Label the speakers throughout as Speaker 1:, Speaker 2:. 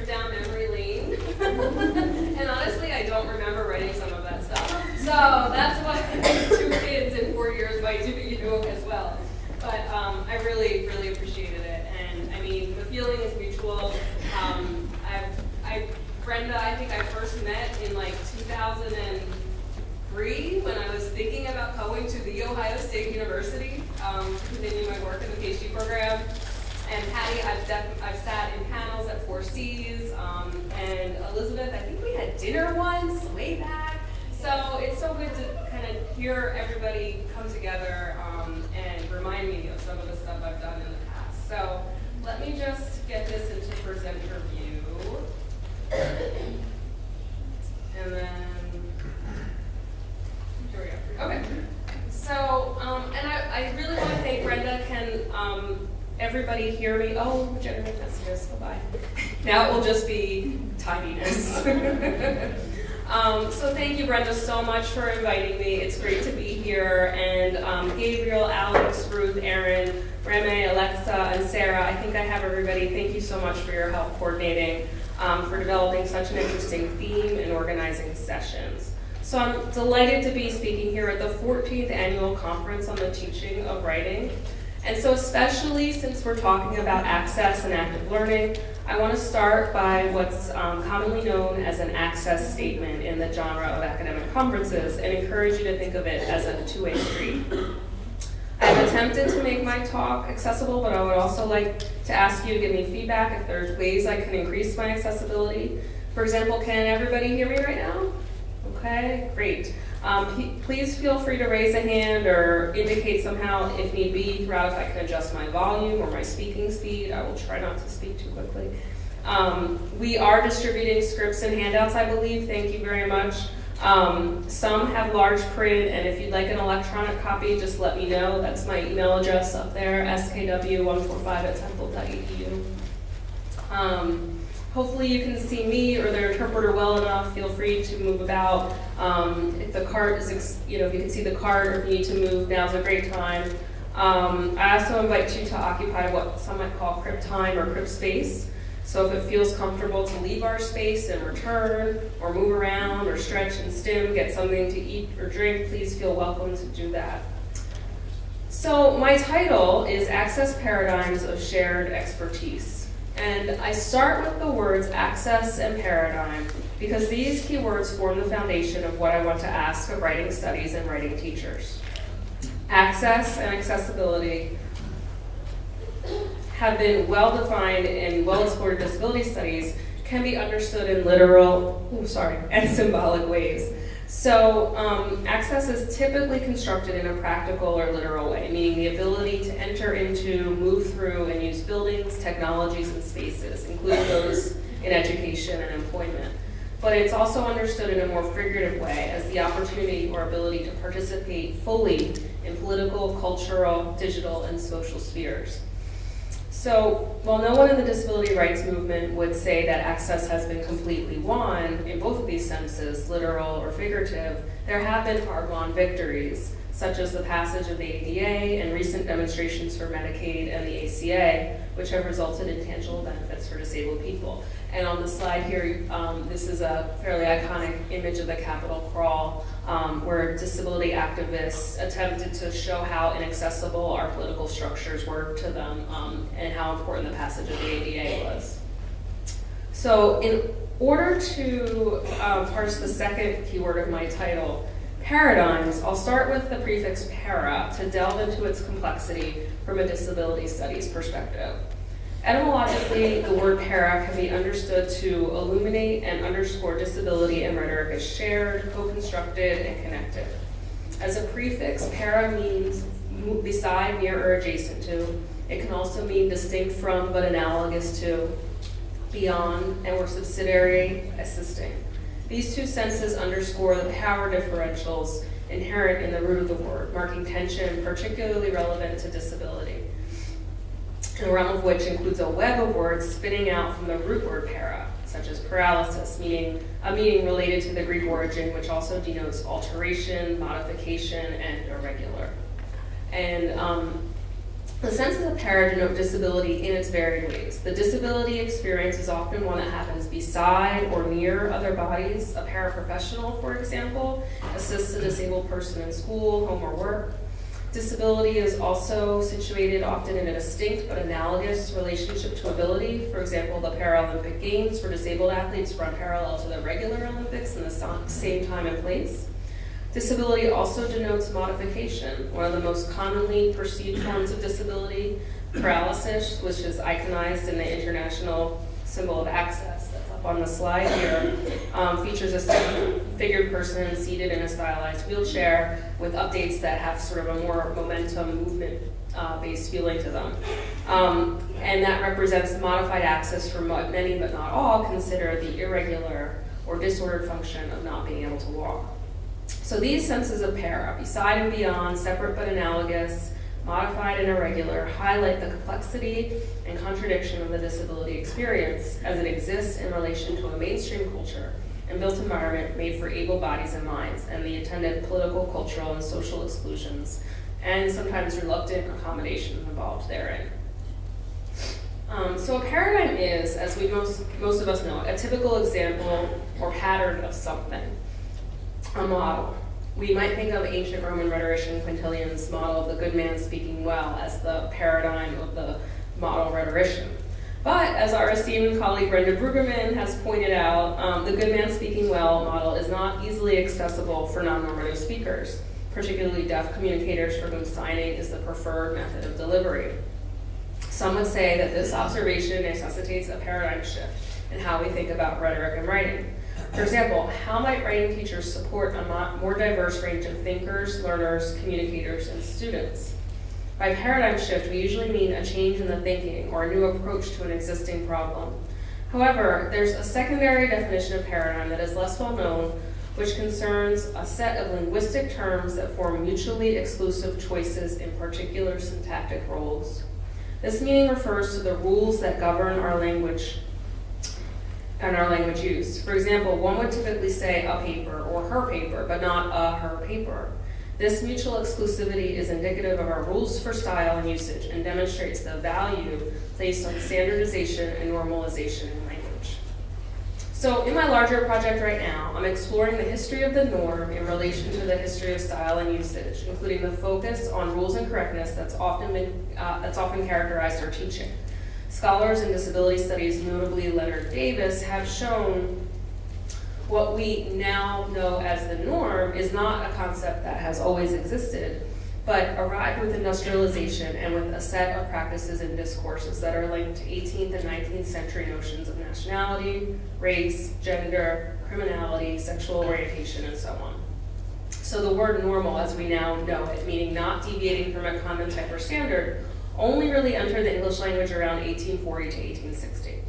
Speaker 1: trip down memory lane. And honestly, I don't remember writing some of that stuff. So that's what 2 kids in 4 years might do to you as well. But I really, really appreciated it. And I mean, the feeling is mutual. Brenda, I think I first met in like 2003 when I was thinking about going to The Ohio State University to continue my work in the PhD program. And Patty, I've sat in panels at 4Cs, and Elizabeth, I think we had dinner once way back. So it's so good to kind of hear everybody come together and remind me of some of the stuff I've done in the past. So let me just get this into presenter view. And then, here we go. Okay. So, and I really want to thank Brenda. Can everybody hear me? Oh, generate messages. Bye-bye. Now it will just be tidiness. So thank you, Brenda, so much for inviting me. It's great to be here. And Gabriel, Alex, Ruth, Erin, Reme, Alexa, and Sarah, I think I have everybody. Thank you so much for your help coordinating, for developing such an interesting theme and organizing sessions. So I'm delighted to be speaking here at the 14th Annual Conference on the Teaching of Writing. And so especially since we're talking about access and active learning, I want to start by what's commonly known as an access statement in the genre of academic conferences and encourage you to think of it as a two-way street. I've attempted to make my talk accessible, but I would also like to ask you to give me feedback if there's ways I can increase my accessibility. For example, can everybody hear me right now? Okay, great. Please feel free to raise a hand or indicate somehow, if need be, throughout if I can adjust my volume or my speaking speed. I will try not to speak too quickly. We are distributing scripts and handouts, I believe. Thank you very much. Some have large print, and if you'd like an electronic copy, just let me know. That's my email address up there, skw145@temple.edu. Hopefully you can see me or their interpreter well enough. Feel free to move about. If the cart is, if you can see the cart or if you need to move, now's a great time. I also invite you to occupy what some might call crib time or crib space. So if it feels comfortable to leave our space and return, or move around, or stretch and stim, get something to eat or drink, please feel welcome to do that. So my title is Access Paradigms of Shared Expertise. And I start with the words access and paradigm because these keywords form the foundation of what I want to ask of writing studies and writing teachers. Access and accessibility have been well-defined and well-explored disability studies can be understood in literal, and symbolic ways. So access is typically constructed in a practical or literal way, meaning the ability to enter into, move through, and use buildings, technologies, and spaces, including those in education and employment. But it's also understood in a more figurative way as the opportunity or ability to participate fully in political, cultural, digital, and social spheres. So while no one in the disability rights movement would say that access has been completely won in both of these senses, literal or figurative, there have been hard-won victories, such as the passage of the ADA and recent demonstrations for Medicaid and the ACA, which have resulted in tangible benefits for disabled people. And on the slide here, this is a fairly iconic image of the Capitol crawl, where disability activists attempted to show how inaccessible our political structures were to them, and how important the passage of the ADA was. So in order to parse the second keyword of my title, paradigms, I'll start with the prefix para to delve into its complexity from a disability studies perspective. Etymologically, the word para can be understood to illuminate and underscore disability and rhetoric as shared, co-constructed, and connected. As a prefix, para means beside, near, or adjacent to. It can also mean distinct from but analogous to, beyond, and or subsidiary, assisting. These two senses underscore the power differentials inherent in the root of the word, marking tension particularly relevant to disability, the realm of which includes a web of words spinning out from the root word para, such as paralysis, meaning a meaning related to the Greek origin, which also denotes alteration, modification, and irregular. And The senses of para denote disability in its varied ways. The disability experience is often one that happens beside or near other bodies. A paraprofessional, for example, assists a disabled person in school, home, or work. Disability is also situated often in a distinct but analogous relationship to ability. For example, the Paralympic Games for disabled athletes run parallel to the regular Olympics in the same time and place. Disability also denotes modification, one of the most commonly perceived forms of disability. Paralysis, which is iconized in the international symbol of access that's up on the slide here, features a stick-figured person seated in a stylized wheelchair with updates that have sort of a more momentum, movement-based feeling to them. And that represents modified access for many, but not all, consider the irregular or disordered function of not being able to walk. So these senses of para, beside and beyond, separate but analogous, modified and irregular, highlight the complexity and contradiction of the disability experience as it exists in relation to a mainstream culture and built environment made for able bodies and minds, and the attendant political, cultural, and social exclusions, and sometimes reluctant accommodations involved therein. So a paradigm is, as we most of us know, a typical example or pattern of something, a model. We might think of ancient Roman rhetorician Quintilian's model of the good man speaking well as the paradigm of the model rhetorician. But as our esteemed colleague Brenda Brueggemann has pointed out, the good man speaking well model is not easily accessible for non-normative speakers, particularly deaf communicators for whom signing is the preferred method of delivery. Some would say that this observation necessitates a paradigm shift in how we think about rhetoric and writing. For example, how might writing teachers support a more diverse range of thinkers, learners, communicators, and students? By paradigm shift, we usually mean a change in the thinking or a new approach to an existing problem. However, there's a secondary definition of paradigm that is less well known, which concerns a set of linguistic terms that form mutually exclusive choices in particular syntactic roles. This meaning refers to the rules that govern our language and our language use. For example, one would typically say a paper or her paper, but not a her paper. This mutual exclusivity is indicative of our rules for style and usage and demonstrates the value placed on standardization and normalization in language. So in my larger project right now, I'm exploring the history of the norm in relation to the history of style and usage, including the focus on rules and correctness that's often characterized our teaching. Scholars in disability studies, notably Leonard Davis, have shown what we now know as the norm is not a concept that has always existed, but arrived with industrialization and with a set of practices and discourses that are linked to 18th and 19th century notions of nationality, race, gender, criminality, sexual orientation, and so on. So the word normal, as we now know it, meaning not deviating from a common type or standard, only really entered the English language around 1840 to 1860.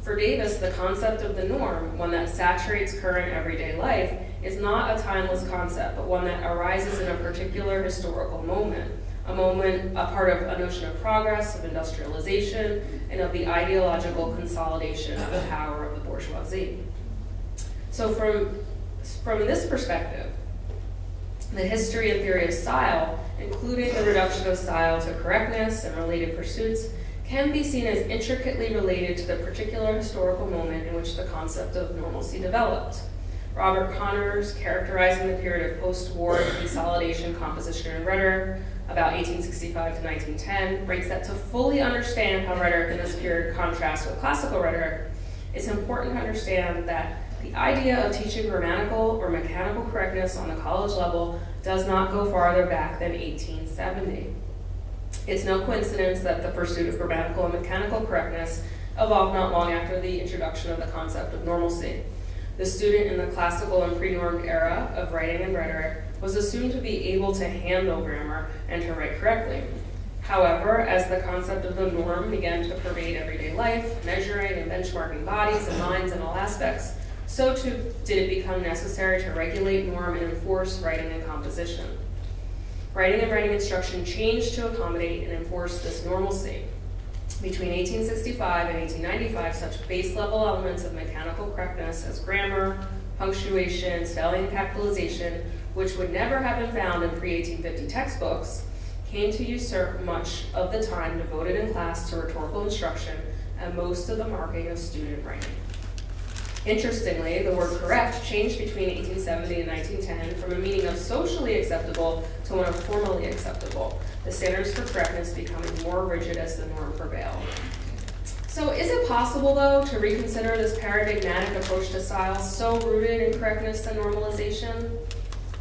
Speaker 1: For Davis, the concept of the norm, one that saturates current everyday life, is not a timeless concept, but one that arises in a particular historical moment, a part of a notion of progress, of industrialization, and of the ideological consolidation of the power of the bourgeoisie. So from this perspective, the history and theory of style, including the reduction of style to correctness and related pursuits, can be seen as intricately related to the particular historical moment in which the concept of normalcy developed. Robert Connors, characterizing the period of post-war consolidation, composition, and rhetoric, about 1865 to 1910, writes that to fully understand how rhetoric in this period contrasts with classical rhetoric, it's important to understand that the idea of teaching grammatical or mechanical correctness on the college level does not go farther back than 1870. It's no coincidence that the pursuit of grammatical and mechanical correctness evolved not long after the introduction of the concept of normalcy. The student in the classical and pre-normed era of writing and rhetoric was assumed to be able to handle grammar and to write correctly. However, as the concept of the norm began to pervade everyday life, measuring and benchmarking bodies and minds in all aspects, so too did it become necessary to regulate, norm, and enforce writing and composition. Writing and writing instruction changed to accommodate and enforce this normalcy. Between 1865 and 1895, such base-level elements of mechanical correctness as grammar, punctuation, spelling, and capitalization, which would never have been found in pre-1850 textbooks, came to usurp much of the time devoted in class to rhetorical instruction and most of the marking of student writing. Interestingly, the word correct changed between 1870 and 1910 from a meaning of socially acceptable to one of formally acceptable, the standards for correctness becoming more rigid as the norm prevailed. So is it possible, though, to reconsider this paradigmatic approach to style so rooted in correctness and normalization?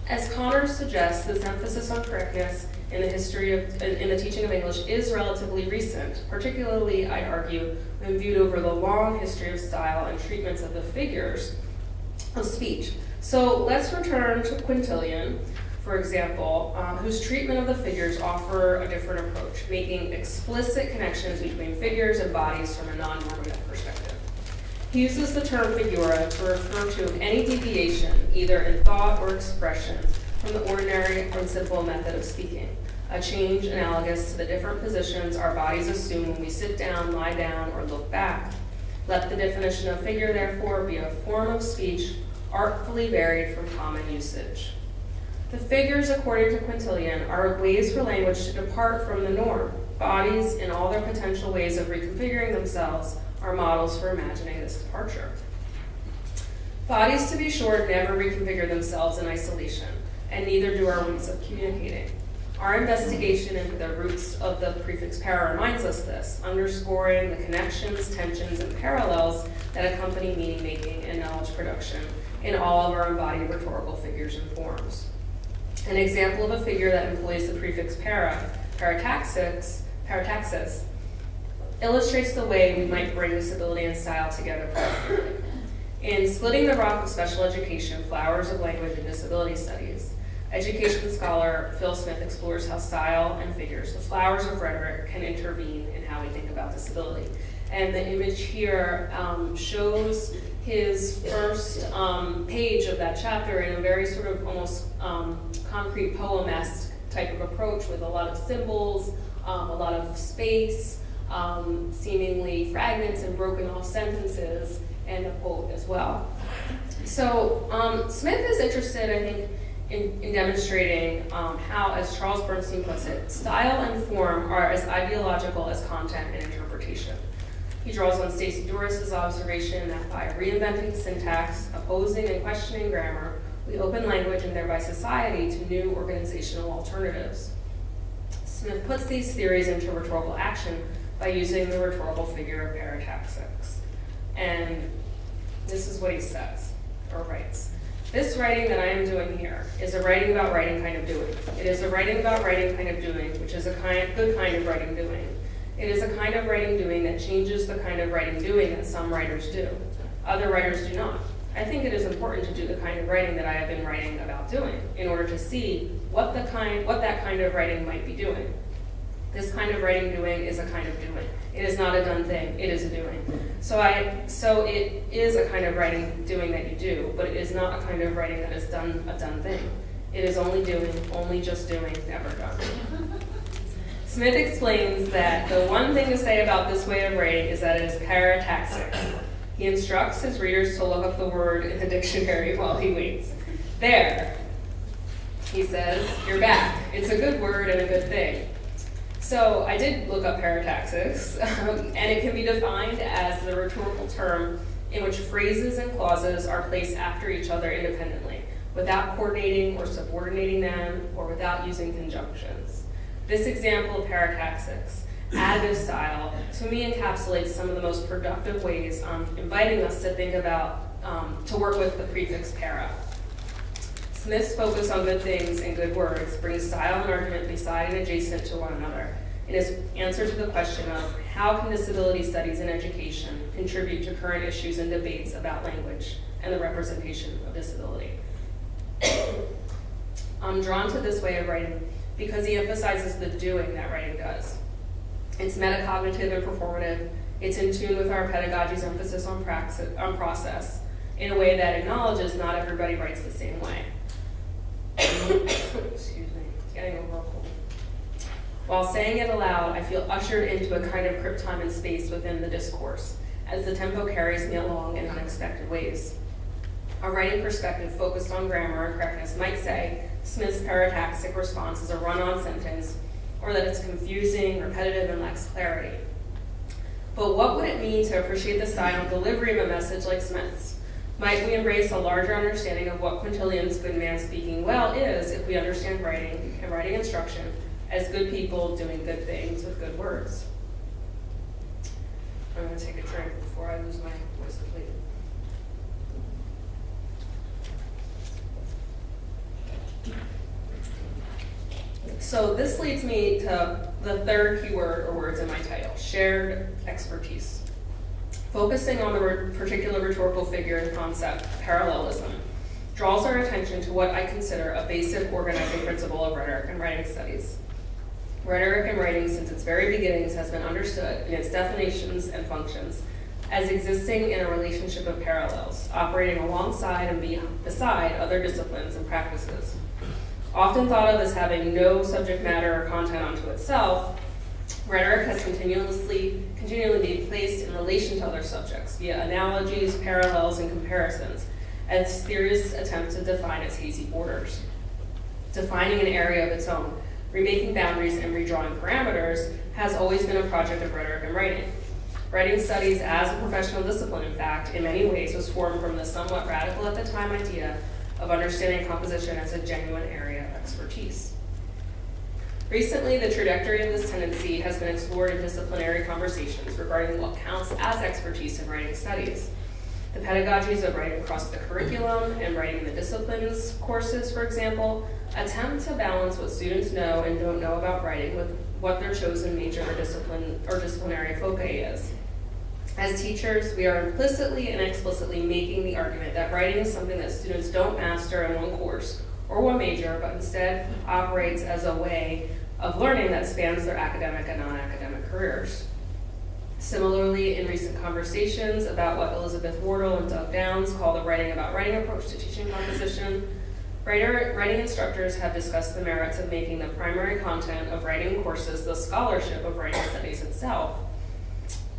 Speaker 1: As Connors suggests, this emphasis on correctness in the teaching of English is relatively recent, particularly, I'd argue, when viewed over the long history of style and treatments of the figures of speech. So let's return to Quintilian, for example, whose treatment of the figures offer a different approach, making explicit connections between figures and bodies from a non-normative perspective. He uses the term figura to refer to any deviation, either in thought or expression, from the ordinary and simple method of speaking, a change analogous to the different positions our bodies assume when we sit down, lie down, or look back. Let the definition of figure, therefore, be a form of speech artfully varied from common usage. The figures, according to Quintilian, are ways for language to depart from the norm. Bodies, in all their potential ways of reconfiguring themselves, are models for imagining this departure. Bodies, to be sure, never reconfigure themselves in isolation, and neither do our ways of communicating. Our investigation into the roots of the prefix para reminds us this, underscoring the connections, tensions, and parallels that accompany meaning-making and knowledge production in all of our embodied rhetorical figures and forms. An example of a figure that employs the prefix para, parataxis, illustrates the way we might bring disability and style together perfectly. In Splitting the Rock of Special Education, Flowers of Language and Disability Studies, education scholar Phil Smith explores how style and figures, the flowers of rhetoric, can intervene in how we think about disability. And the image here shows his first page of that chapter in a very sort of almost concrete poem-esque type of approach with a lot of symbols, a lot of space, seemingly fragments and broken off sentences, and a quote as well. So Smith is interested, I think, in demonstrating how, as Charles Bernstein puts it, style and form are as ideological as content and interpretation. He draws on Stacey Doris's observation that by reinventing syntax, opposing and questioning grammar, we open language and thereby society to new organizational alternatives. Smith puts these theories into rhetorical action by using the rhetorical figure of parataxics. And this is what he says, or writes. This writing that I am doing here is a writing about writing kind of doing. It is a writing about writing kind of doing, which is a good kind of writing doing. It is a kind of writing doing that changes the kind of writing doing that some writers do. Other writers do not. I think it is important to do the kind of writing that I have been writing about doing in order to see what that kind of writing might be doing. This kind of writing doing is a kind of doing. It is not a done thing, it is a doing. So it is a kind of writing doing that you do, but it is not a kind of writing that is a done thing. It is only doing, only just doing, never done. Smith explains that the one thing to say about this way of writing is that it is parataxic. He instructs his readers to look up the word in the dictionary while he waits. There, he says, you're back. It's a good word and a good thing. So I did look up parataxics, and it can be defined as the rhetorical term in which phrases and clauses are placed after each other independently, without coordinating or subordinating them, or without using conjunctions. This example of parataxics, additive style, to me encapsulates some of the most productive ways inviting us to think about, to work with the prefix para. Smith's focus on good things and good words brings style and argument beside and adjacent to one another in his answer to the question of how can disability studies in education contribute to current issues and debates about language and the representation of disability. I'm drawn to this way of writing because he emphasizes the doing that writing does. It's metacognitive and performative. It's in tune with our pedagogy's emphasis on process in a way that acknowledges not everybody writes the same way. Excuse me, it's getting over a cold. While saying it aloud, I feel ushered into a kind of crypt time and space within the discourse, as the tempo carries me along in unexpected ways. A writing perspective focused on grammar and correctness might say Smith's parataxic response is a run-on sentence or that it's confusing, repetitive, and lacks clarity. But what would it mean to appreciate the style and delivery of a message like Smith's? Might we embrace a larger understanding of what Quintilian's good man speaking well is if we understand writing and writing instruction as good people doing good things with good words? I'm going to take a drink before I lose my voice completely. So this leads me to the third keyword or words in my title, shared expertise. Focusing on the particular rhetorical figure and concept, parallelism, draws our attention to what I consider a basic organizing principle of rhetoric and writing studies. Rhetoric and writing, since its very beginnings, has been understood in its definitions and functions as existing in a relationship of parallels, operating alongside and beside other disciplines and practices. Often thought of as having no subject matter or content unto itself, rhetoric has continually been placed in relation to other subjects via analogies, parallels, and comparisons, as theorists attempt to define its hazy borders. Defining an area of its own, remaking boundaries, and redrawing parameters has always been a project of rhetoric and writing. Writing studies as a professional discipline, in fact, in many ways was formed from the somewhat radical at the time idea of understanding composition as a genuine area of expertise. Recently, the trajectory of this tendency has been explored in disciplinary conversations regarding what counts as expertise in writing studies. The pedagogies of writing across the curriculum and writing in the disciplines courses, for example, attempt to balance what students know and don't know about writing with what their chosen major or disciplinary foci is. As teachers, we are implicitly and explicitly making the argument that writing is something that students don't master in one course or one major, but instead operates as a way of learning that spans their academic and non-academic careers. Similarly, in recent conversations about what Elizabeth Wardle and Doug Downs call the writing about writing approach to teaching composition, writing instructors have discussed the merits of making the primary content of writing courses the scholarship of writing studies itself.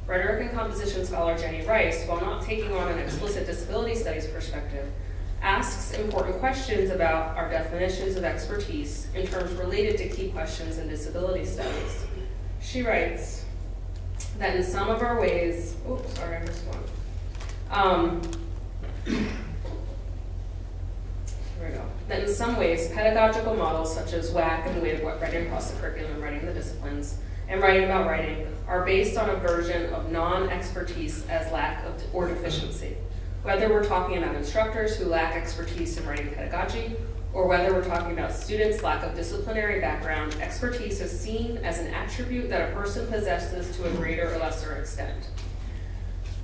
Speaker 1: Rhetoric and composition scholar Jenny Rice, while not taking on an explicit disability studies perspective, asks important questions about our definitions of expertise in terms related to key questions in disability studies. She writes that in some of our ways, I missed one. Here we go. That in some ways, pedagogical models such as WAC and WID, writing across the curriculum, writing the disciplines, and writing about writing, are based on a version of non-expertise as lack of or deficiency. Whether we're talking about instructors who lack expertise in writing pedagogy, or whether we're talking about students' lack of disciplinary background, expertise is seen as an attribute that a person possesses to a greater or lesser extent.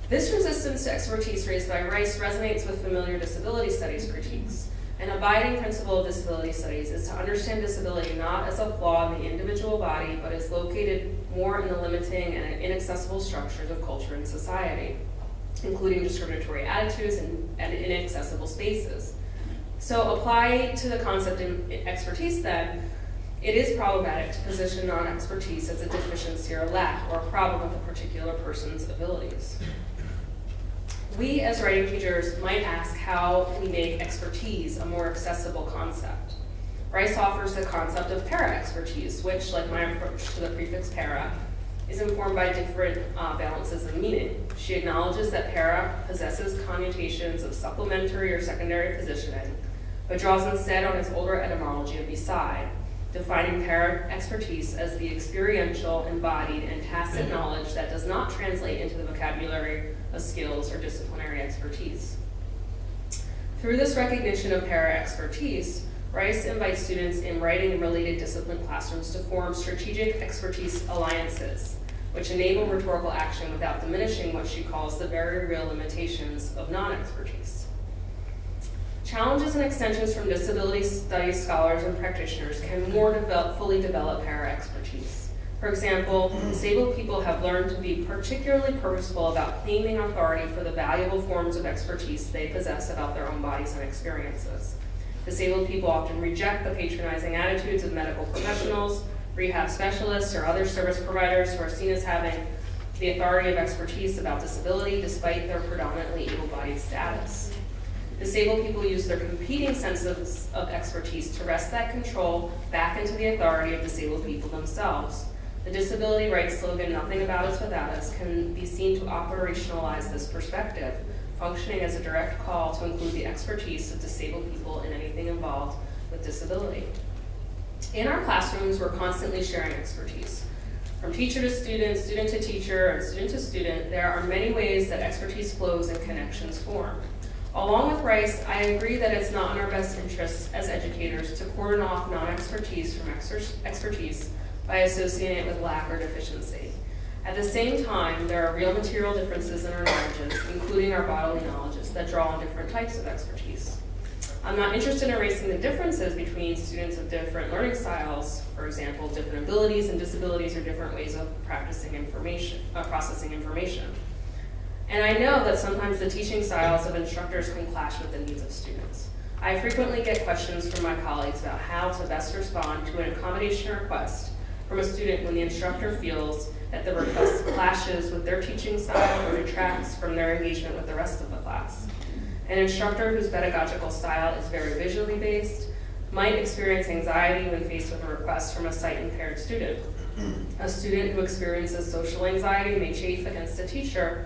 Speaker 1: This resistance to expertise raised by Rice resonates with familiar disability studies critiques. An abiding principle of disability studies is to understand disability not as a flaw in the individual body, but as located more in the limiting and inaccessible structures of culture and society, including discriminatory attitudes and inaccessible spaces. So applied to the concept of expertise then, it is problematic to position non-expertise as a deficiency or lack or a problem with a particular person's abilities. We as writing teachers might ask how we make expertise a more accessible concept. Rice offers the concept of para-expertise, which, like my approach to the prefix para, is informed by different balances of meaning. She acknowledges that para possesses connotations of supplementary or secondary positioning, but draws instead on its older etymology of beside, defining para-expertise as the experiential, embodied, and tacit knowledge that does not translate into the vocabulary of skills or disciplinary expertise. Through this recognition of para-expertise, Rice invites students in writing and related discipline classrooms to form strategic expertise alliances, which enable rhetorical action without diminishing what she calls the very real limitations of non-expertise. Challenges and extensions from disability studies scholars and practitioners can more fully develop para-expertise. For example, disabled people have learned to be particularly purposeful about claiming authority for the valuable forms of expertise they possess about their own bodies and experiences. Disabled people often reject the patronizing attitudes of medical professionals, rehab specialists, or other service providers who are seen as having the authority of expertise about disability despite their predominantly able-bodied status. Disabled people use their competing senses of expertise to wrest that control back into the authority of disabled people themselves. The disability rights slogan, "Nothing about us without us," can be seen to operationalize this perspective, functioning as a direct call to include the expertise of disabled people in anything involved with disability. In our classrooms, we're constantly sharing expertise. From teacher to student, student to teacher, and student to student, there are many ways that expertise flows and connections form. Along with Rice, I agree that it's not in our best interests as educators to cordon off non-expertise from expertise by associating it with lack or deficiency. At the same time, there are real material differences in our knowledges, including our bodily knowledges, that draw on different types of expertise. I'm not interested in erasing the differences between students of different learning styles. For example, different abilities and disabilities are different ways of processing information. And I know that sometimes the teaching styles of instructors can clash with the needs of students. I frequently get questions from my colleagues about how to best respond to an accommodation request from a student when the instructor feels that the request clashes with their teaching style or detracts from their engagement with the rest of the class. An instructor whose pedagogical style is very visually based might experience anxiety when faced with a request from a sight-impaired student. A student who experiences social anxiety may chafe against a teacher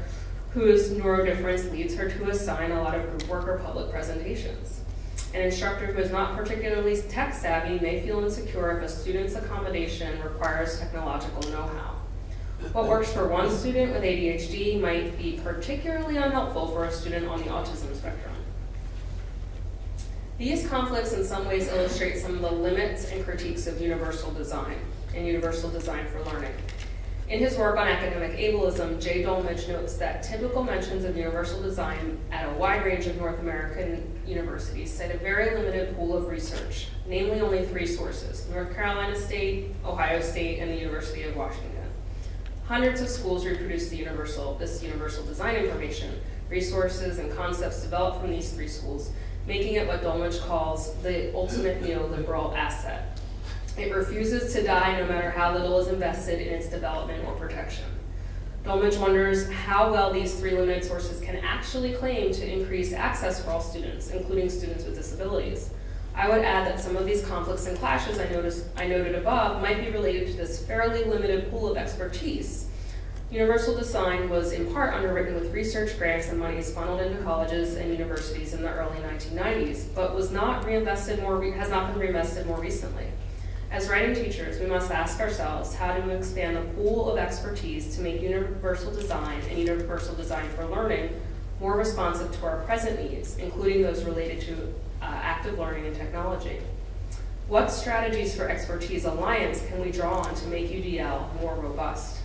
Speaker 1: whose neurodifference leads her to assign a lot of group work or public presentations. An instructor who is not particularly tech-savvy may feel insecure if a student's accommodation requires technological know-how. What works for one student with ADHD might be particularly unhelpful for a student on the autism spectrum. These conflicts in some ways illustrate some of the limits and critiques of universal design and universal design for learning. In his work on academic ableism, Jay Dolmage notes that typical mentions of universal design at a wide range of North American universities cite a very limited pool of research, namely only 3 sources: North Carolina State, Ohio State, and the University of Washington. Hundreds of schools reproduce this universal design information, resources, and concepts developed from these 3 schools, making it what Dolmage calls the ultimate neoliberal asset. It refuses to die no matter how little is invested in its development or protection. Dolmage wonders how well these 3 limited sources can actually claim to increase access for all students, including students with disabilities. I would add that some of these conflicts and clashes I noted above might be related to this fairly limited pool of expertise. Universal design was in part underwritten with research grants and monies funneled into colleges and universities in the early 1990s, but has not been reinvested more recently. As writing teachers, we must ask ourselves how to expand the pool of expertise to make universal design and universal design for learning more responsive to our present needs, including those related to active learning and technology. What strategies for expertise alliance can we draw on to make UDL more robust?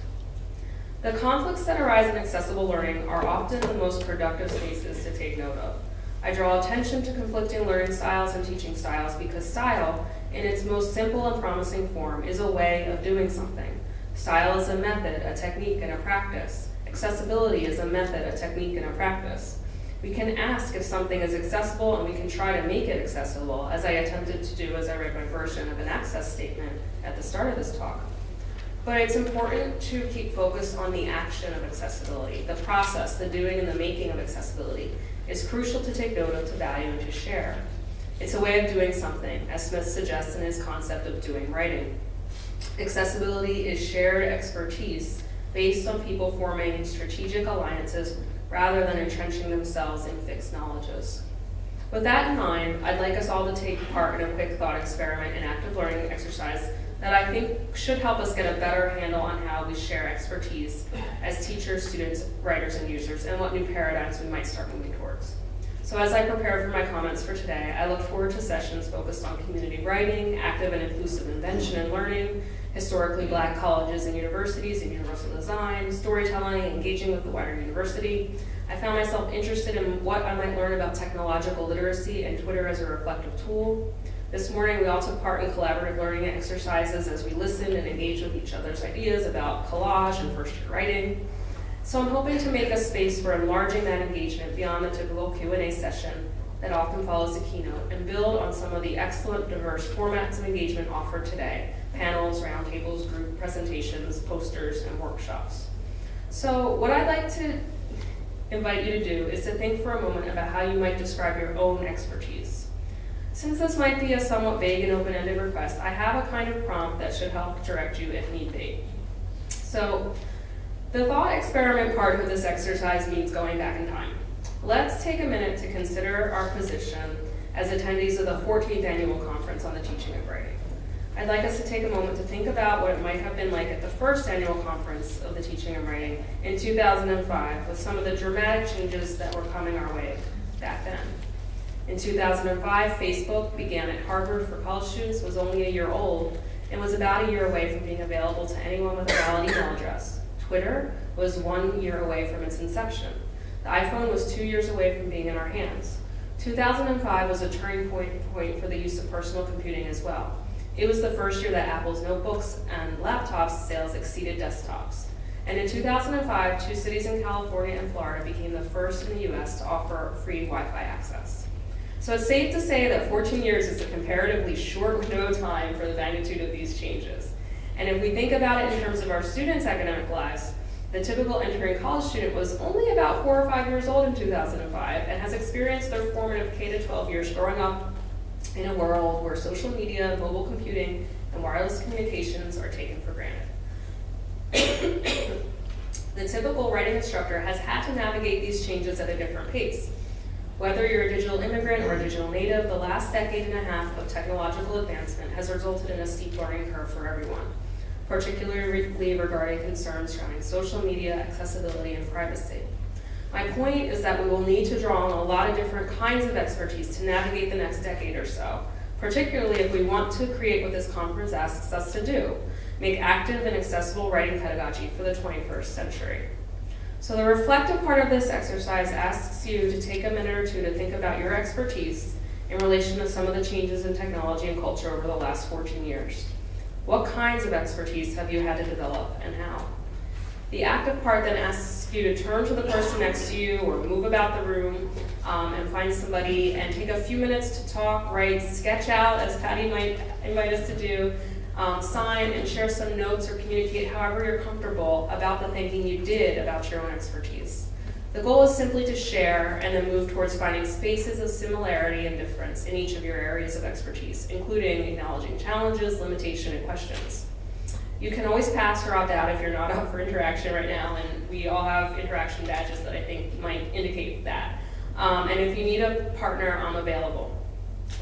Speaker 1: The conflicts that arise in accessible learning are often the most productive spaces to take note of. I draw attention to conflicting learning styles and teaching styles because style, in its most simple and promising form, is a way of doing something. Style is a method, a technique, and a practice. Accessibility is a method, a technique, and a practice. We can ask if something is accessible, and we can try to make it accessible, as I attempted to do as I read my version of an access statement at the start of this talk. But it's important to keep focused on the action of accessibility. The process, the doing and the making of accessibility is crucial to take note of, to value, and to share. It's a way of doing something, as Smith suggests in his concept of doing writing. Accessibility is shared expertise based on people forming strategic alliances rather than entrenching themselves in fixed knowledges. With that in mind, I'd like us all to take part in a quick thought experiment and active learning exercise that I think should help us get a better handle on how we share expertise as teachers, students, writers, and users, and what new paradigms we might start moving towards. So as I prepare for my comments for today, I look forward to sessions focused on community writing, active and inclusive invention and learning, historically Black colleges and universities and universal design, storytelling, engaging with the wider university. I found myself interested in what I might learn about technological literacy and Twitter as a reflective tool. This morning, we all took part in collaborative learning exercises as we listened and engaged with each other's ideas about collage and first-year writing. So I'm hoping to make a space for enlarging that engagement beyond the typical Q&A session that often follows a keynote and build on some of the excellent diverse formats of engagement offered today: panels, roundtables, group presentations, posters, and workshops. So what I'd like to invite you to do is to think for a moment about how you might describe your own expertise. Since this might be a somewhat vague and open-ended request, I have a kind of prompt that should help direct you if need be. So, the thought experiment part of this exercise means going back in time. Let's take a minute to consider our position as attendees of the 14th Annual Conference on the Teaching of Writing. I'd like us to take a moment to think about what it might have been like at the first annual conference of the Teaching and Writing in 2005 with some of the dramatic changes that were coming our way back then. In 2005, Facebook began at Hartford for college students, was only a year old, and was about a year away from being available to anyone with a valid email address. Twitter was 1 year away from its inception. The iPhone was 2 years away from being in our hands. 2005 was a turning point for the use of personal computing as well. It was the first year that Apple's notebooks and laptops sales exceeded desktops. And in 2005, 2 cities in California and Florida became the first in the US to offer free Wi-Fi access. So it's safe to say that 14 years is a comparatively short window of time for the magnitude of these changes. And if we think about it in terms of our students' academic lives, the typical entering college student was only about 4 or 5 years old in 2005 and has experienced their formative K-12 years growing up in a world where social media, mobile computing, and wireless communications are taken for granted. The typical writing instructor has had to navigate these changes at a different pace. Whether you're a digital immigrant or a digital native, the last decade and a half of technological advancement has resulted in a steep learning curve for everyone, particularly regarding concerns surrounding social media, accessibility, and privacy. My point is that we will need to draw on a lot of different kinds of expertise to navigate the next decade or so, particularly if we want to create what this conference asks us to do, make active and accessible writing pedagogy for the 21st century. So the reflective part of this exercise asks you to take a minute or two to think about your expertise in relation to some of the changes in technology and culture over the last 14 years. What kinds of expertise have you had to develop and how? The active part then asks you to turn to the person next to you or move about the room and find somebody and take a few minutes to talk, write, sketch out, as Patty might invite us to do, sign and share some notes or communicate however you're comfortable about the thinking you did about your own expertise. The goal is simply to share and then move towards finding spaces of similarity and difference in each of your areas of expertise, including acknowledging challenges, limitation, and questions. You can always pass or opt out if you're not up for interaction right now, and we all have interaction badges that I think might indicate that. And if you need a partner, I'm available.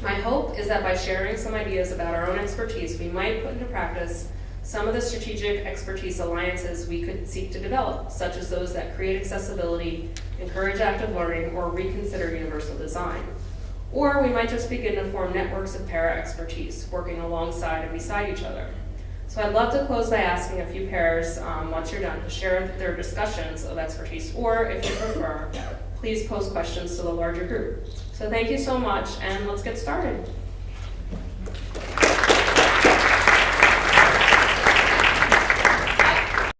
Speaker 1: My hope is that by sharing some ideas about our own expertise, we might put into practice some of the strategic expertise alliances we could seek to develop, such as those that create accessibility, encourage active learning, or reconsider universal design. Or we might just begin to form networks of para-expertise, working alongside and beside each other. So I'd love to close by asking a few pairs, once you're done, to share their discussions of expertise, or if you prefer, please post questions to the larger group. So thank you so much, and let's get started.